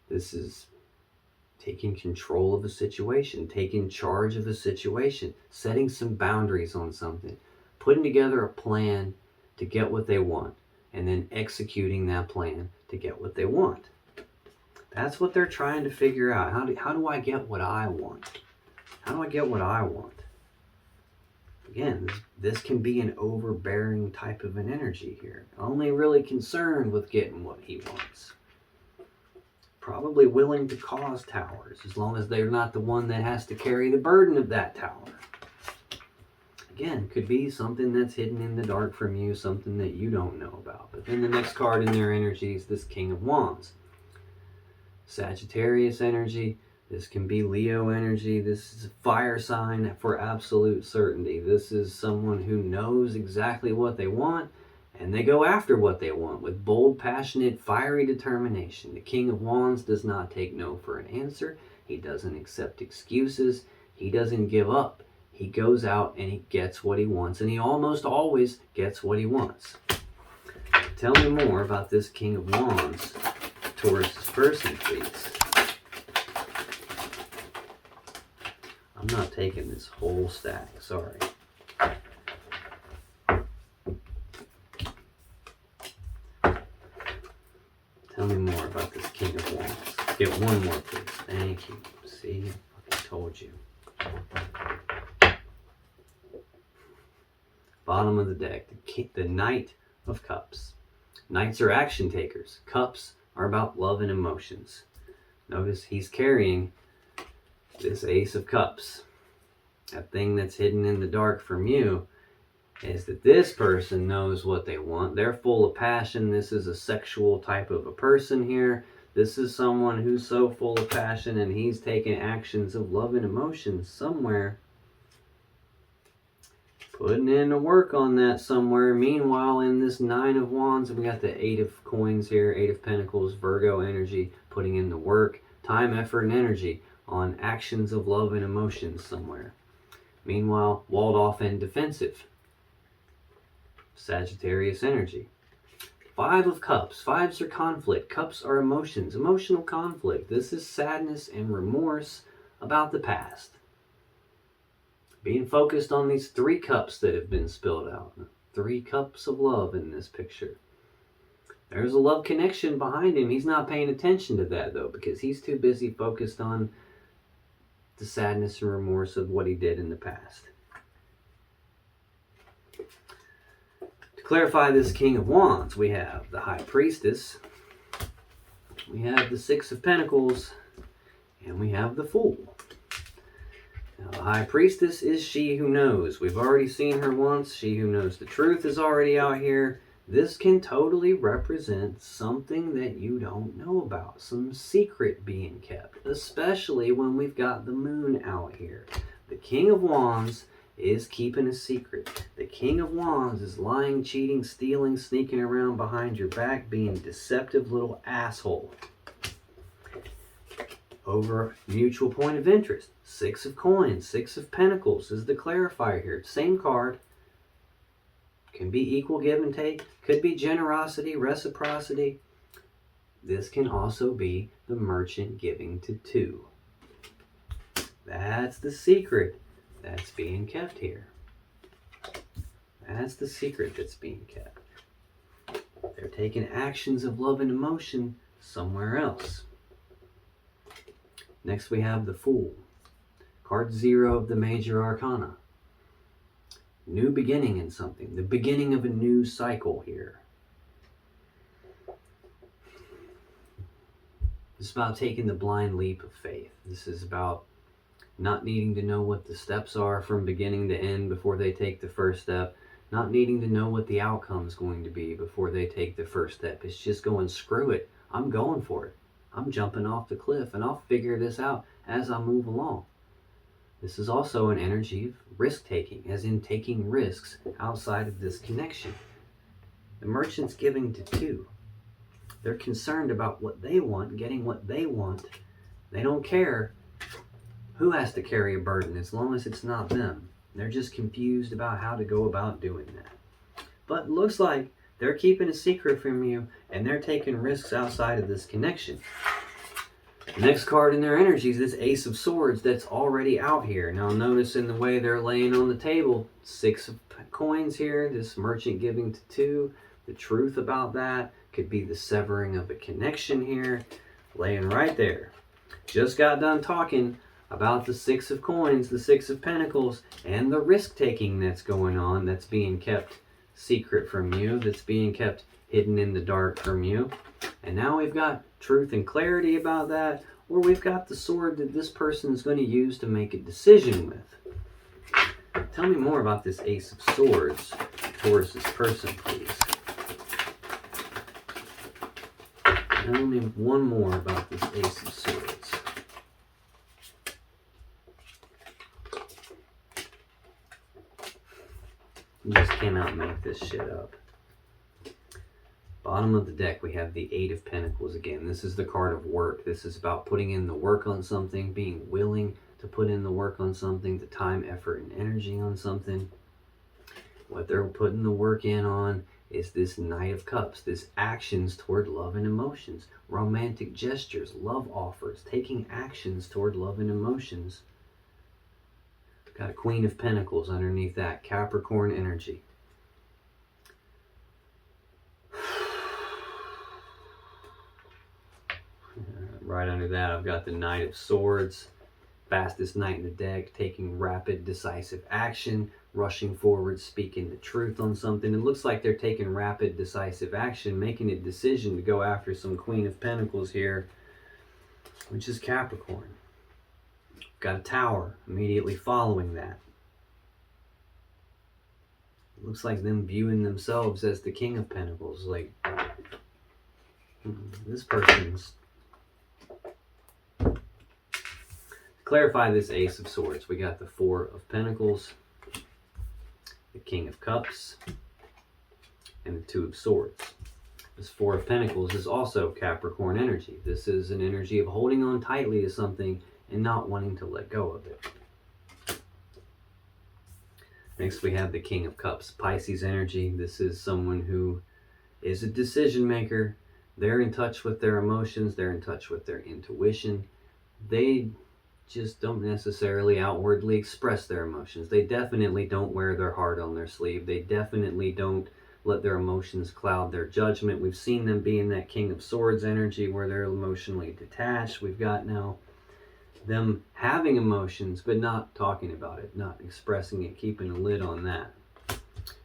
This is taking control of a situation, taking charge of a situation, setting some boundaries on something, putting together a plan to get what they want, and then executing that plan to get what they want. That's what they're trying to figure out. How do I get what I want? How do I get what I want? Again, this can be an overbearing type of an energy here. Only really concerned with getting what he wants. Probably willing to cause towers, as long as they're not the one that has to carry the burden of that tower. Again, could be something that's hidden in the dark from you, something that you don't know about. But then the next card in their energy is this King of Wands. Sagittarius energy. This can be Leo energy. This is a fire sign for absolute certainty. This is someone who knows exactly what they want, and they go after what they want with bold, passionate, fiery determination. The King of Wands does not take no for an answer. He doesn't accept excuses. He doesn't give up. He goes out and he gets what he wants, and he almost always gets what he wants. Tell me more about this King of Wands, Taurus's person, please. I'm not taking this whole stack, sorry. Tell me more about this King of Wands. Get one more, please. Thank you. See, I told you. Bottom of the deck, the Knight of Cups. Knights are action takers. Cups are about love and emotions. Notice he's carrying this Ace of Cups. That thing that's hidden in the dark from you is that this person knows what they want. They're full of passion. This is a sexual type of a person here. This is someone who's so full of passion, and he's taking actions of love and emotion somewhere. Putting in the work on that somewhere. Meanwhile, in this Nine of Wands, we got the Eight of Coins here, Eight of Pentacles, Virgo energy, putting in the work, time, effort, and energy on actions of love and emotions somewhere. Meanwhile, walled off and defensive. Sagittarius energy. Five of Cups. Fives are conflict. Cups are emotions. Emotional conflict. This is sadness and remorse about the past. Being focused on these 3 cups that have been spilled out. 3 cups of love in this picture. There's a love connection behind him. He's not paying attention to that, though, because he's too busy focused on the sadness and remorse of what he did in the past. To clarify this King of Wands, we have the High Priestess, we have the Six of Pentacles, and we have the Fool. Now, the High Priestess is she who knows. We've already seen her once. She who knows the truth is already out here. This can totally represent something that you don't know about, some secret being kept, especially when we've got the moon out here. The King of Wands is keeping a secret. The King of Wands is lying, cheating, stealing, sneaking around behind your back, being a deceptive little asshole. Over mutual point of interest. Six of Coins, Six of Pentacles is the clarifier here. Same card. Can be equal give and take. Could be generosity, reciprocity. This can also be the Merchant giving to 2. That's the secret that's being kept here. That's the secret that's being kept. They're taking actions of love and emotion somewhere else. Next we have the Fool. Card 0 of the Major Arcana. New beginning in something. The beginning of a new cycle here. This is about taking the blind leap of faith. This is about not needing to know what the steps are from beginning to end before they take the first step. Not needing to know what the outcome is going to be before they take the first step. It's just going, screw it. I'm going for it. I'm jumping off the cliff, and I'll figure this out as I move along. This is also an energy of risk-taking, as in taking risks outside of this connection. The Merchant's giving to 2. They're concerned about what they want, getting what they want. They don't care who has to carry a burden as long as it's not them. They're just confused about how to go about doing that. But it looks like they're keeping a secret from you, and they're taking risks outside of this connection. The next card in their energy is this Ace of Swords that's already out here. Now notice in the way they're laying on the table, 6 of Coins here, this Merchant giving to 2. The truth about that could be the severing of a connection here, laying right there. Just got done talking about the 6 of Coins, the 6 of Pentacles, and the risk-taking that's going on, that's being kept secret from you, that's being kept hidden in the dark from you. And now we've got truth and clarity about that, or we've got the sword that this person is going to use to make a decision with. Tell me more about this Ace of Swords, Taurus's person, please. Tell me one more about this Ace of Swords. You just cannot make this shit up. Bottom of the deck, we have the Eight of Pentacles again. This is the card of work. This is about putting in the work on something, being willing to put in the work on something, the time, effort, and energy on something. What they're putting the work in on is this Knight of Cups, this actions toward love and emotions, romantic gestures, love offers, taking actions toward love and emotions. Got a Queen of Pentacles underneath that, Capricorn energy. Right under that, I've got the Knight of Swords, fastest knight in the deck, taking rapid, decisive action, rushing forward, speaking the truth on something. It looks like they're taking rapid, decisive action, making a decision to go after some Queen of Pentacles here, which is Capricorn. Got a Tower immediately following that. It looks like them viewing themselves as the King of Pentacles. Like, this person's... Clarify this Ace of Swords. We got the Four of Pentacles, the King of Cups, and the Two of Swords. This Four of Pentacles is also Capricorn energy. This is an energy of holding on tightly to something and not wanting to let go of it. Next we have the King of Cups, Pisces energy. This is someone who is a decision maker. They're in touch with their emotions. They're in touch with their intuition. They just don't necessarily outwardly express their emotions. They definitely don't wear their heart on their sleeve. They definitely don't let their emotions cloud their judgment. We've seen them be in that King of Swords energy where they're emotionally detached. We've got now them having emotions but not talking about it, not expressing it, keeping a lid on that.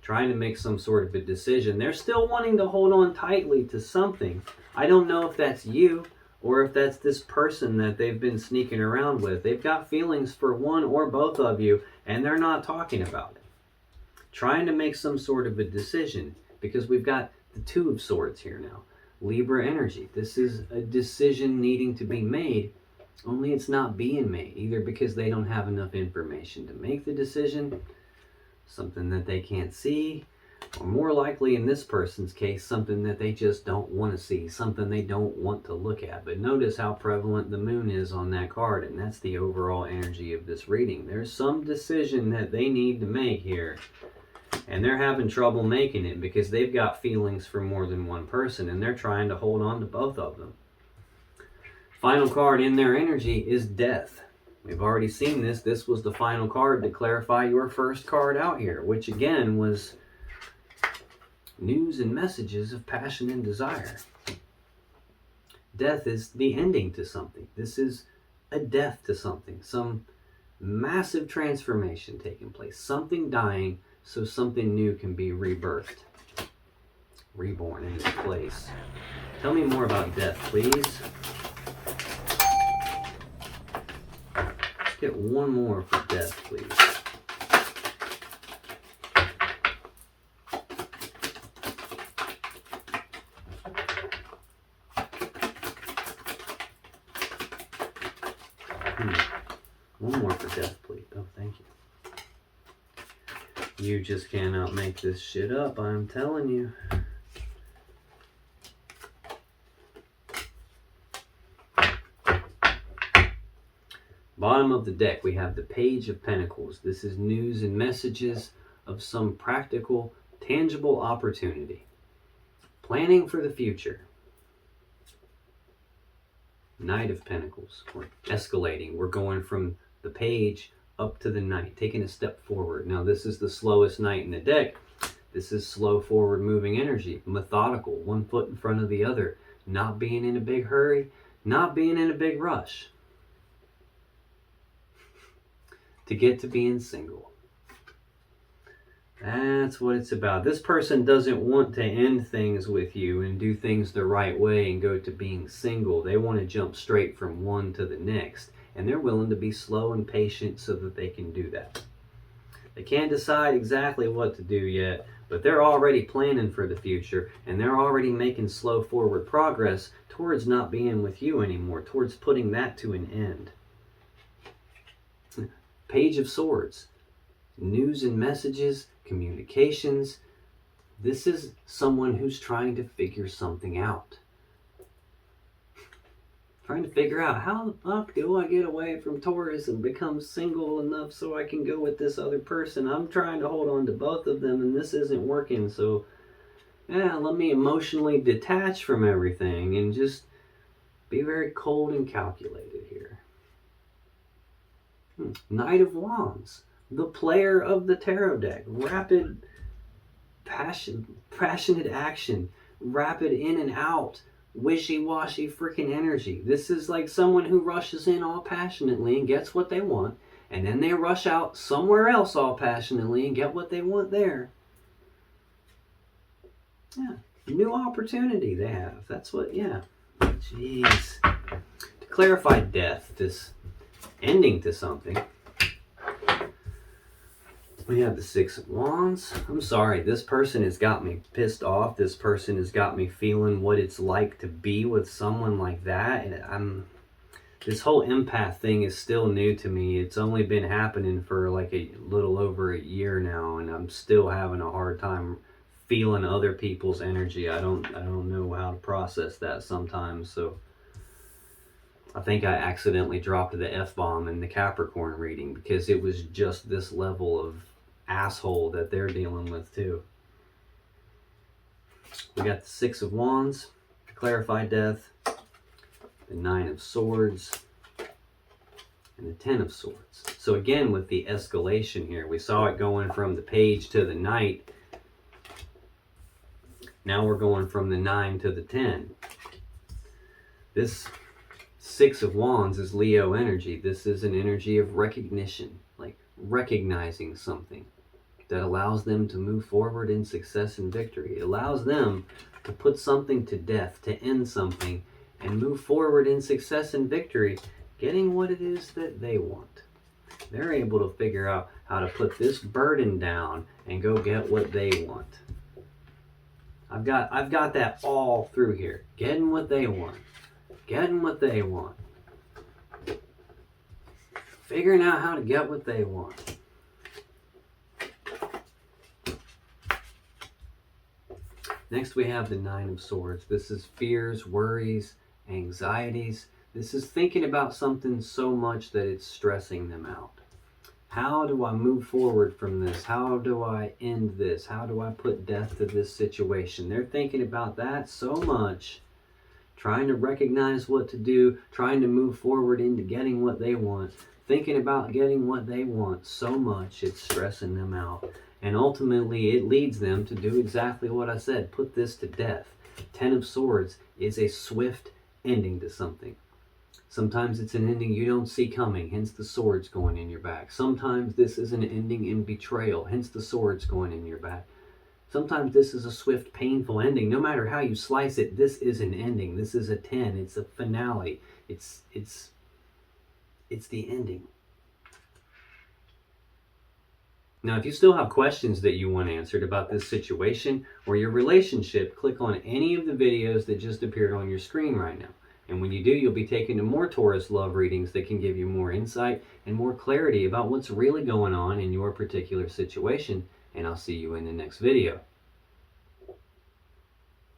Trying to make some sort of a decision. They're still wanting to hold on tightly to something. I don't know if that's you or if that's this person that they've been sneaking around with. They've got feelings for one or both of you, and they're not talking about it. Trying to make some sort of a decision, because we've got the Two of Swords here now. Libra energy. This is a decision needing to be made, only it's not being made, either because they don't have enough information to make the decision, something that they can't see, or more likely in this person's case, something that they just don't want to see, something they don't want to look at. But notice how prevalent the moon is on that card, and that's the overall energy of this reading. There's some decision that they need to make here, and they're having trouble making it because they've got feelings for more than one person, and they're trying to hold on to both of them. Final card in their energy is Death. We've already seen this. This was the final card to clarify your first card out here, which again was news and messages of passion and desire. Death is the ending to something. This is a death to something. Some massive transformation taking place. Something dying so something new can be rebirthed. Reborn into place. Tell me more about death, please. Let's get one more for death, please. One more for death, please. Oh, thank you. You just cannot make this shit up, I'm telling you. Bottom of the deck, we have the Page of Pentacles. This is news and messages of some practical, tangible opportunity. Planning for the future. Knight of Pentacles. We're escalating. We're going from the Page up to the Knight, taking a step forward. Now, this is the slowest Knight in the deck. This is slow forward moving energy, methodical, one foot in front of the other, not being in a big hurry, not being in a big rush to get to being single. That's what it's about. This person doesn't want to end things with you and do things the right way and go to being single. They want to jump straight from one to the next. And they're willing to be slow and patient so that they can do that. They can't decide exactly what to do yet, but they're already planning for the future, and they're already making slow forward progress towards not being with you anymore, towards putting that to an end. Page of Swords. News and messages, communications, This is someone who's trying to figure something out. Trying to figure out, how the fuck do I get away from Taurus and become single enough so I can go with this other person? I'm trying to hold on to both of them and this isn't working. So yeah, let me emotionally detach from everything and just be very cold and calculated here. Knight of Wands, the player of the tarot deck. Rapid, passionate action, rapid in and out, wishy-washy freaking energy. This is like someone who rushes in all passionately and gets what they want, and then they rush out somewhere else all passionately and get what they want there. Yeah, new opportunity they have. That's what, yeah. Jeez. To clarify death, this ending to something, we have the Six of Wands. I'm sorry, this person has got me pissed off. This person has got me feeling what it's like to be with someone like that. And this whole empath thing is still new to me. It's only been happening for like a little over a year now, and I'm still having a hard time feeling other people's energy. I don't know how to process that sometimes. So I think I accidentally dropped the F-bomb in the Capricorn reading because it was just this level of asshole that they're dealing with too. We got the Six of Wands to clarify death, the Nine of Swords, and the Ten of Swords. So again, with the escalation here, we saw it going from the Page to the Knight. Now we're going from the 9 to the 10. This Six of Wands is Leo energy. This is an energy of recognition, like recognizing something that allows them to move forward in success and victory. It allows them to put something to death, to end something, and move forward in success and victory, getting what it is that they want. They're able to figure out how to put this burden down and go get what they want. I've got that all through here. Getting what they want. Getting what they want. Figuring out how to get what they want. Next we have the Nine of Swords. This is fears, worries, anxieties. This is thinking about something so much that it's stressing them out. How do I move forward from this? How do I end this? How do I put death to this situation? They're thinking about that so much, trying to recognize what to do, trying to move forward into getting what they want, thinking about getting what they want so much it's stressing them out. And ultimately it leads them to do exactly what I said, put this to death. Ten of Swords is a swift ending to something. Sometimes it's an ending you don't see coming, hence the swords going in your back. Sometimes this is an ending in betrayal, hence the swords going in your back. Sometimes this is a swift, painful ending. No matter how you slice it, this is an ending. This is a 10. It's a finale. It's the ending. Now, if you still have questions that you want answered about this situation or your relationship, click on any of the videos that just appeared on your screen right now. And when you do, you'll be taken to more Taurus love readings that can give you more insight and more clarity about what's really going on in your particular situation. And I'll see you in the next video.